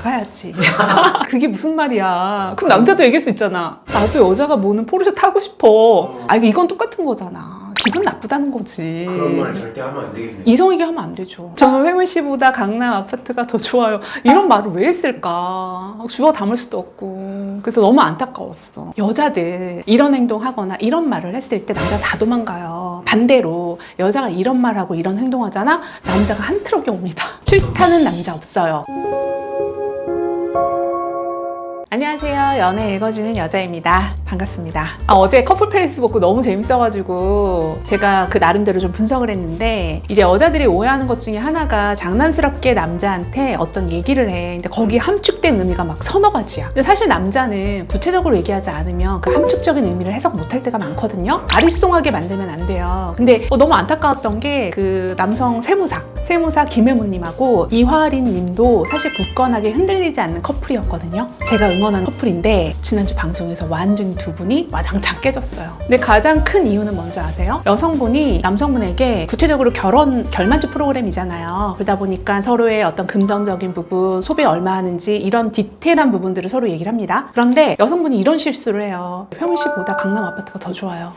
막아야지. 그게 무슨 말이야. 그럼 남자도 얘기할 수 있잖아. 나도 여자가 모는 포르쉐 타고 싶어. 아, 이건 똑같은 거잖아. 기분 나쁘다는 거지. 그런 말 절대 하면 안 되겠네. 이성에게 하면 안 되죠. 저는 회문 씨보다 강남 아파트가 더 좋아요. 이런 말을 왜 했을까? 주워 담을 수도 없고. 그래서 너무 안타까웠어. 여자들 이런 행동하거나 이런 말을 했을 때 남자가 다 도망가요. 반대로 여자가 이런 말하고 이런 행동하잖아? 남자가 한 트럭이 옵니다. 싫다는 남자 없어요. 안녕하세요. 연애 읽어주는 여자입니다. 반갑습니다. 어제 커플 페이스북 너무 재밌어가지고 제가 그 나름대로 좀 분석을 했는데, 이제 여자들이 오해하는 것 중에 하나가 장난스럽게 남자한테 어떤 얘기를 해. 근데 거기에 함축된 의미가 막 서너 가지야. 근데 사실 남자는 구체적으로 얘기하지 않으면 그 함축적인 의미를 해석 못할 때가 많거든요. 아리송하게 만들면 안 돼요. 근데 너무 안타까웠던 게 그 남성 세무사 김혜무님하고 이화린 님도 사실 굳건하게 흔들리지 않는 커플이었거든요. 제가 응원한 커플인데 지난주 방송에서 완전히 두 분이 와장창 깨졌어요. 근데 가장 큰 이유는 뭔지 아세요? 여성분이 남성분에게 구체적으로 결만주 프로그램이잖아요. 그러다 보니까 서로의 어떤 금전적인 부분, 소비 얼마 하는지 이런 디테일한 부분들을 서로 얘기를 합니다. 그런데 여성분이 이런 실수를 해요. 혜문 씨보다 강남 아파트가 더 좋아요.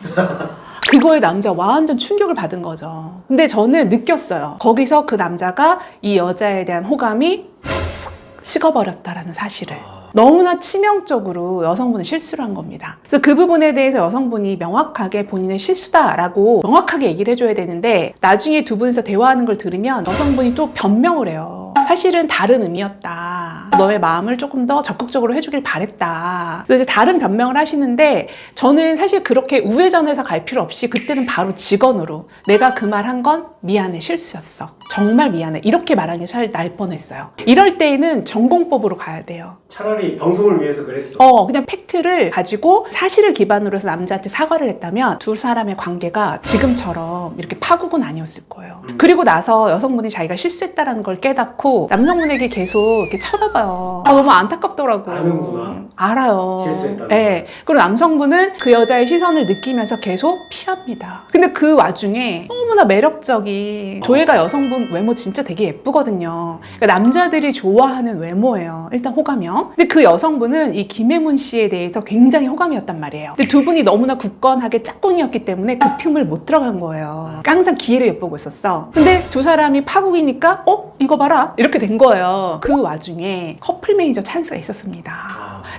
그거에 남자가 완전 충격을 받은 거죠. 근데 저는 느꼈어요. 거기서 그 남자가 이 여자에 대한 호감이 쓱 식어버렸다라는 사실을. 너무나 치명적으로 여성분은 실수를 한 겁니다. 그래서 그 부분에 대해서 여성분이 명확하게 본인의 실수다라고 명확하게 얘기를 해줘야 되는데, 나중에 두 분이서 대화하는 걸 들으면 여성분이 또 변명을 해요. 사실은 다른 의미였다. 너의 마음을 조금 더 적극적으로 해주길 바랬다. 그래서 이제 다른 변명을 하시는데, 저는 사실 그렇게 우회전해서 갈 필요 없이 그때는 바로 직언으로 내가 그 말 한 건 미안해, 실수였어. 정말 미안해. 이렇게 말하는 게 잘 날 뻔했어요. 이럴 때에는 전공법으로 가야 돼요. 차라리 방송을 위해서 그랬어. 그냥 팩트를 가지고 사실을 기반으로 해서 남자한테 사과를 했다면 두 사람의 관계가 지금처럼 이렇게 파국은 아니었을 거예요. 그리고 나서 여성분이 자기가 실수했다는 걸 깨닫고 남성분에게 계속 이렇게 쳐다봐요. 너무 안타깝더라고요. 아는구나. 알아요. 실수했다는 네. 그리고 남성분은 그 여자의 시선을 느끼면서 계속 피합니다. 근데 그 와중에 너무나 매력적인, 조예가 여성분 외모 진짜 되게 예쁘거든요. 그러니까 남자들이 좋아하는 외모예요. 일단 호감형. 근데 그 여성분은 이 김혜문 씨에 대해서 굉장히 호감이었단 말이에요. 근데 두 분이 너무나 굳건하게 짝꿍이었기 때문에 그 틈을 못 들어간 거예요. 그러니까 항상 기회를 엿보고 있었어. 근데 두 사람이 파국이니까 이거 봐라 이렇게 된 거예요. 그 와중에 커플 매니저 찬스가 있었습니다.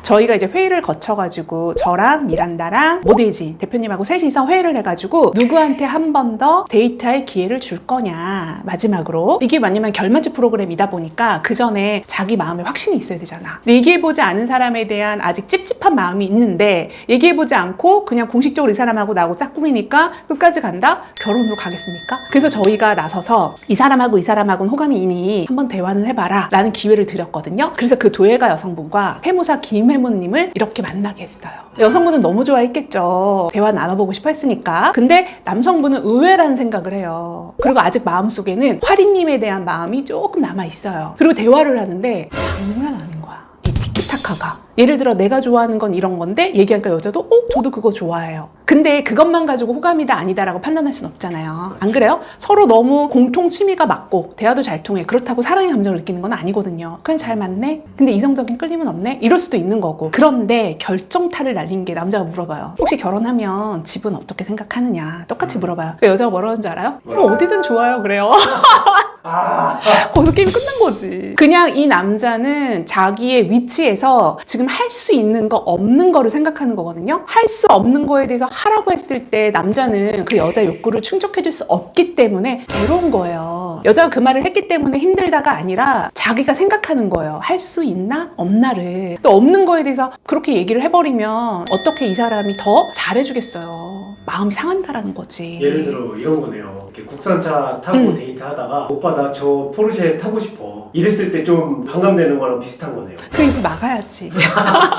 저희가 이제 회의를 거쳐가지고 저랑 미란다랑 모데이지 대표님하고 셋이서 회의를 해가지고 누구한테 한 번 더 데이트할 기회를 줄 거냐, 마지막으로. 이게 왜냐면 결만주 프로그램이다 보니까 그 전에 자기 마음에 확신이 있어야 되잖아. 근데 얘기해보지 않은 사람에 대한 아직 찝찝한 마음이 있는데, 얘기해보지 않고 그냥 공식적으로 이 사람하고 나하고 짝꿍이니까 끝까지 간다? 결혼으로 가겠습니까? 그래서 저희가 나서서 이 사람하고는 호감이 있니 한번 대화는 해봐라 라는 기회를 드렸거든요. 그래서 그 도예가 여성분과 세무사 김혜문님을 이렇게 만나게 했어요. 여성분은 너무 좋아했겠죠. 대화 나눠보고 싶어 했으니까. 근데 남성분은 의외라는 생각을 해요. 그리고 아직 마음속에는 화리님에 대한 마음이 조금 남아있어요. 그리고 대화를 하는데 장난 아닌 거야, 이 티키타카가. 예를 들어 내가 좋아하는 건 이런 건데 얘기하니까 여자도 저도 그거 좋아해요. 근데 그것만 가지고 호감이다 아니다라고 판단할 순 없잖아요. 안 그래요? 서로 너무 공통 취미가 맞고 대화도 잘 통해. 그렇다고 사랑의 감정을 느끼는 건 아니거든요. 그냥 잘 맞네? 근데 이성적인 끌림은 없네? 이럴 수도 있는 거고. 그런데 결정타를 날린 게 남자가 물어봐요. 혹시 결혼하면 집은 어떻게 생각하느냐? 똑같이 물어봐요. 그 여자가 뭐라는 줄 알아요? 어디든 좋아요 그래요. 거기서 게임이 끝난 거지. 그냥 이 남자는 자기의 위치에서 지금 할 수 있는 거 없는 거를 생각하는 거거든요. 할 수 없는 거에 대해서 하라고 했을 때 남자는 그 여자 욕구를 충족해줄 수 없기 때문에 괴로운 거예요. 여자가 그 말을 했기 때문에 힘들다가 아니라 자기가 생각하는 거예요. 할 수 있나? 없나를. 또 없는 거에 대해서 그렇게 얘기를 해버리면 어떻게 이 사람이 더 잘해주겠어요. 마음이 상한다라는 거지. 예를 들어 이런 거네요. 이렇게 국산차 타고 데이트하다가 오빠 나 저 포르쉐 타고 싶어 이랬을 때 좀 반감되는 거랑 비슷한 거네요. 그러니까 막아야지.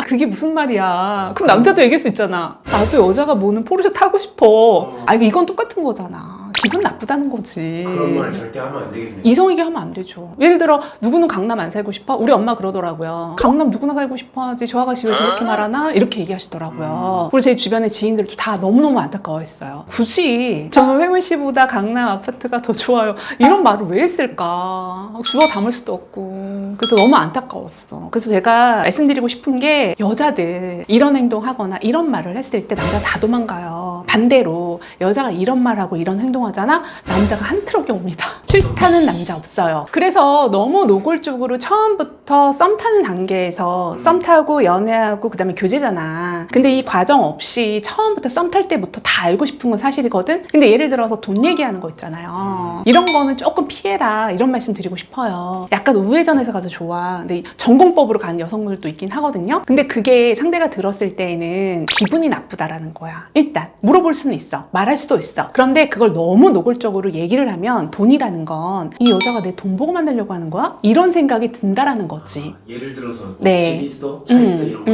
그게 무슨 말이야. 그럼 남자도 얘기할 수 있잖아. 나도 여자가 모는 포르쉐 타고 싶어. 이건 똑같은 거잖아. 기분 나쁘다는 거지. 그런 말 절대 하면 안 되겠네. 이성에게 하면 안 되죠. 예를 들어 누구는 강남 안 살고 싶어? 우리 엄마 그러더라고요. 강남 누구나 살고 싶어 하지 저 아가씨 왜 저렇게 말하나? 이렇게 얘기하시더라고요. 그리고 제 주변의 지인들도 다 너무너무 안타까워했어요. 굳이 저는 회문시보다 강남 아파트가 더 좋아요. 이런 말을 왜 했을까? 주워 담을 수도 없고. 그래서 너무 안타까웠어. 그래서 제가 말씀드리고 싶은 게 여자들 이런 행동하거나 이런 말을 했을 때 남자가 다 도망가요. 반대로 여자가 이런 말하고 이런 행동하잖아? 남자가 한 트럭이 옵니다. 싫다는 남자 없어요. 그래서 너무 노골적으로 처음부터 썸 타는 단계에서 썸 타고 연애하고 그 다음에 교제잖아. 근데 이 과정 없이 처음부터 썸 탈 때부터 다 알고 싶은 건 사실이거든? 근데 예를 들어서 돈 얘기하는 거 있잖아요. 이런 거는 조금 피해라 이런 말씀 드리고 싶어요. 약간 우회전해서 가도 좋아. 근데 전공법으로 가는 여성분들도 있긴 하거든요. 근데 그게 상대가 들었을 때에는 기분이 나쁘다라는 거야. 일단 물어볼 수는 있어. 말할 수도 있어. 그런데 그걸 너무 노골적으로 얘기를 하면 돈이라는 건 이 여자가 내 돈 보고 만나려고 하는 거야? 이런 생각이 든다라는 거지. 예를 들어서 네. 집 있어? 차 있어? 이런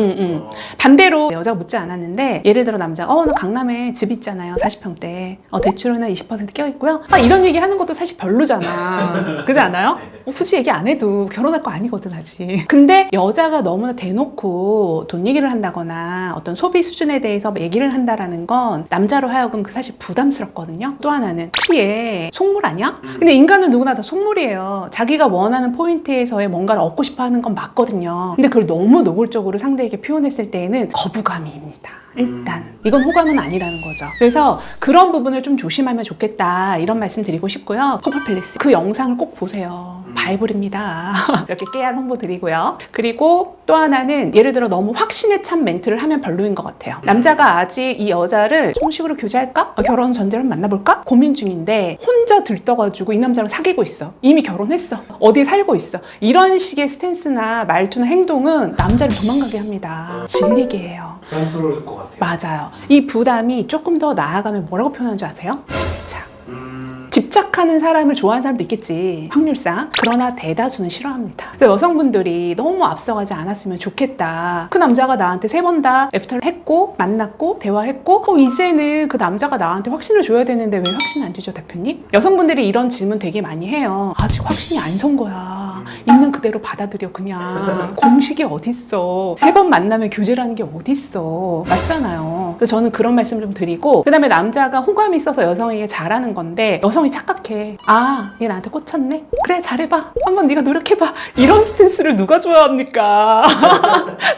거. 반대로 여자가 묻지 않았는데 예를 들어 남자가 나 강남에 집 있잖아요. 40평대. 대출은 한 20% 껴있고요. 이런 얘기 하는 것도 사실 별로잖아. 그렇지 않아요? 굳이 얘기 안 해도 결혼할 거 아니거든 아직. 근데 여자가 너무나 대놓고 돈 얘기를 한다거나 어떤 소비 수준에 대해서 얘기를 한다라는 건 남자로 하여금 그 사실 부담스럽거든요. 또 하나는 혹시 얘 속물 아니야? 근데 인간은 누구나 다 속물이에요. 자기가 원하는 포인트에서의 뭔가를 얻고 싶어 하는 건 맞거든요. 근데 그걸 너무 노골적으로 상대에게 표현했을 때에는 거부감입니다. 일단 이건 호감은 아니라는 거죠. 그래서 그런 부분을 좀 조심하면 좋겠다 이런 말씀 드리고 싶고요. 커플플레스 그 영상을 꼭 보세요. 바이블입니다. 이렇게 깨알 홍보 드리고요. 그리고 또 하나는 예를 들어 너무 확신에 찬 멘트를 하면 별로인 것 같아요. 남자가 아직 이 여자를 정식으로 교제할까? 결혼 전제로 만나볼까? 고민 중인데 혼자 들떠가지고 이 남자랑 사귀고 있어. 이미 결혼했어. 어디에 살고 있어. 이런 식의 스탠스나 말투나 행동은 남자를 도망가게 합니다. 질리게 해요. 부담스러울 것 같아요. 맞아요. 이 부담이 조금 더 나아가면 뭐라고 표현하는 줄 아세요? 집착. 집착하는 사람을 좋아하는 사람도 있겠지, 확률상. 그러나 대다수는 싫어합니다. 그래서 여성분들이 너무 앞서가지 않았으면 좋겠다. 그 남자가 나한테 3번 다 애프터를 했고 만났고 대화했고 이제는 그 남자가 나한테 확신을 줘야 되는데 왜 확신을 안 주죠, 대표님? 여성분들이 이런 질문 되게 많이 해요. 아직 확신이 안 선 거야. 있는 그대로 받아들여 그냥. 공식이 어딨어. 3번 만나면 교제라는 게 어딨어. 맞잖아요. 그래서 저는 그런 말씀을 좀 드리고, 그 다음에 남자가 호감이 있어서 여성에게 잘하는 건데 여성이 착각해. 얘 나한테 꽂혔네? 그래, 잘해봐. 한번 네가 노력해봐. 이런 스탠스를 누가 좋아합니까?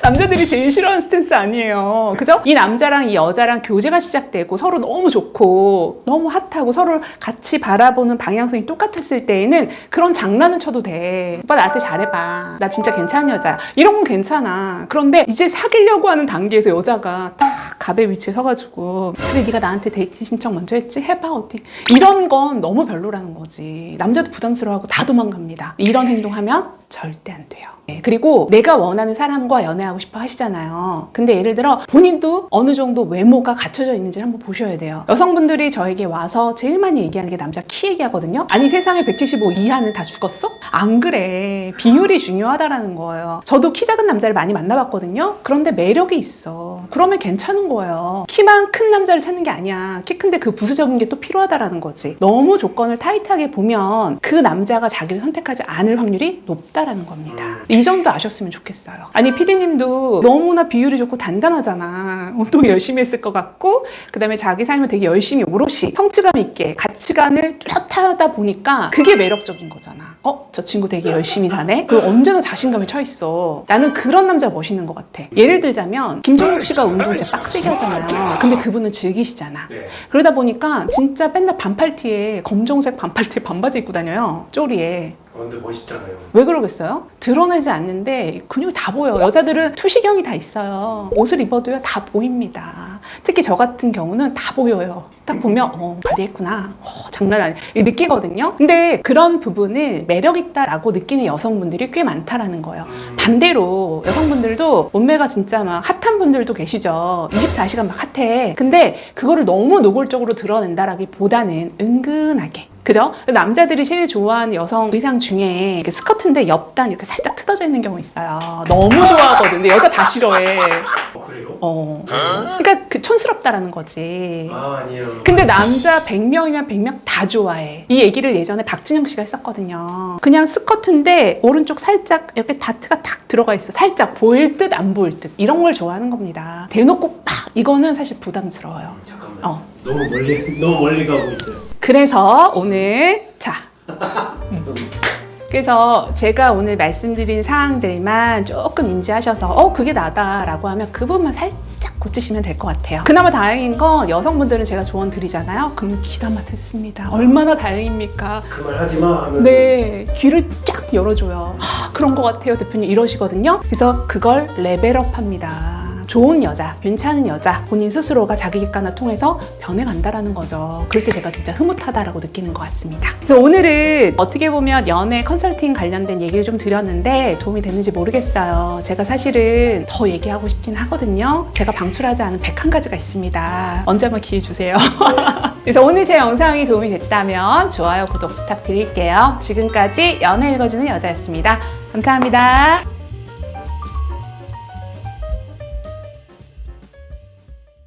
남자들이 제일 싫어하는 스탠스 아니에요. 그죠? 이 남자랑 이 여자랑 교제가 시작되고 서로 너무 좋고 너무 핫하고 서로 같이 바라보는 방향성이 똑같았을 때에는 그런 장난은 쳐도 돼. 오빠 나한테 잘해봐. 나 진짜 괜찮은 여자야. 이런 건 괜찮아. 그런데 이제 사귀려고 하는 단계에서 여자가 딱 갑의 위치에 서가지고 그래, 네가 나한테 데이트 신청 먼저 했지? 해봐 어디. 이런 건 너무 별로라는 거지. 남자도 부담스러워하고 다 도망갑니다. 이런 행동하면 절대 안 돼요. 그리고 내가 원하는 사람과 연애하고 싶어 하시잖아요. 근데 예를 들어 본인도 어느 정도 외모가 갖춰져 있는지를 한번 보셔야 돼요. 여성분들이 저에게 와서 제일 많이 얘기하는 게 남자 키 얘기하거든요. 아니 세상에 175 이하는 다 죽었어? 안 그래. 비율이 중요하다라는 거예요. 저도 키 작은 남자를 많이 만나봤거든요. 그런데 매력이 있어. 그러면 괜찮은 거예요. 키만 큰 남자를 찾는 게 아니야. 키 큰데 그 부수적인 게 또 필요하다라는 거지. 너무 조건을 타이트하게 보면 그 남자가 자기를 선택하지 않을 확률이 높다라는 겁니다. 이 정도 아셨으면 좋겠어요. 아니 피디님도 너무나 비율이 좋고 단단하잖아. 운동 열심히 했을 것 같고 그 다음에 자기 삶을 되게 열심히 오롯이 성취감 있게 가치관을 뚜렷하다 보니까 그게 매력적인 거잖아. 저 친구 되게 열심히 사네? 그리고 언제나 자신감에 차 있어. 나는 그런 남자가 멋있는 것 같아. 예를 들자면 김종국 씨가 운동 진짜 빡세게 하잖아요. 근데 그분은 즐기시잖아. 네. 그러다 보니까 진짜 맨날 반팔티에 검정색 반팔티에 반바지 입고 다녀요. 쪼리에. 근데 멋있잖아요. 왜 그러겠어요? 드러내지 않는데 근육이 다 보여. 여자들은 투시경이 다 있어요. 옷을 입어도요 다 보입니다. 특히 저 같은 경우는 다 보여요. 딱 보면 관리했구나. 장난 아니야. 느끼거든요. 근데 그런 부분을 매력있다라고 느끼는 여성분들이 꽤 많다라는 거예요. 반대로 여성분들도 몸매가 진짜 막 핫한 분들도 계시죠. 24시간 막 핫해. 근데 그거를 너무 노골적으로 드러낸다라기보다는 은근하게, 그죠? 남자들이 제일 좋아하는 여성 의상 중에 스커트인데 옆단 이렇게 살짝 뜯어져 있는 경우 있어요. 너무 좋아하거든. 근데 여자 다 싫어해. 그래요? 그러니까 그 촌스럽다라는 거지. 아니요. 근데 남자 100명이면 100명 다 좋아해. 이 얘기를 예전에 박진영 씨가 했었거든요. 그냥 스커트인데 오른쪽 살짝 이렇게 다트가 탁 들어가 있어. 살짝 보일 듯 안 보일 듯. 이런 걸 좋아하는 겁니다. 대놓고 팍! 이거는 사실 부담스러워요. 잠깐만. 너무 멀리 가고 있어요. 그래서 오늘 그래서 제가 오늘 말씀드린 사항들만 조금 인지하셔서 그게 나다라고 하면 그 부분만 살짝 고치시면 될 것 같아요. 그나마 다행인 건 여성분들은 제가 조언 드리잖아요. 그럼 귀담아 듣습니다. 얼마나 다행입니까? 그 말 하지 마 하면 네, 귀를 쫙 열어줘요. 그런 것 같아요, 대표님 이러시거든요. 그래서 그걸 레벨업 합니다. 좋은 여자, 괜찮은 여자, 본인 스스로가 자기 객관을 통해서 변해간다라는 거죠. 그럴 때 제가 진짜 흐뭇하다라고 느끼는 것 같습니다. 그래서 오늘은 어떻게 보면 연애 컨설팅 관련된 얘기를 좀 드렸는데 도움이 됐는지 모르겠어요. 제가 사실은 더 얘기하고 싶긴 하거든요. 제가 방출하지 않은 101가지가 있습니다. 언제 한번 기회 주세요. 그래서 오늘 제 영상이 도움이 됐다면 좋아요, 구독 부탁드릴게요. 지금까지 연애 읽어주는 여자였습니다. 감사합니다.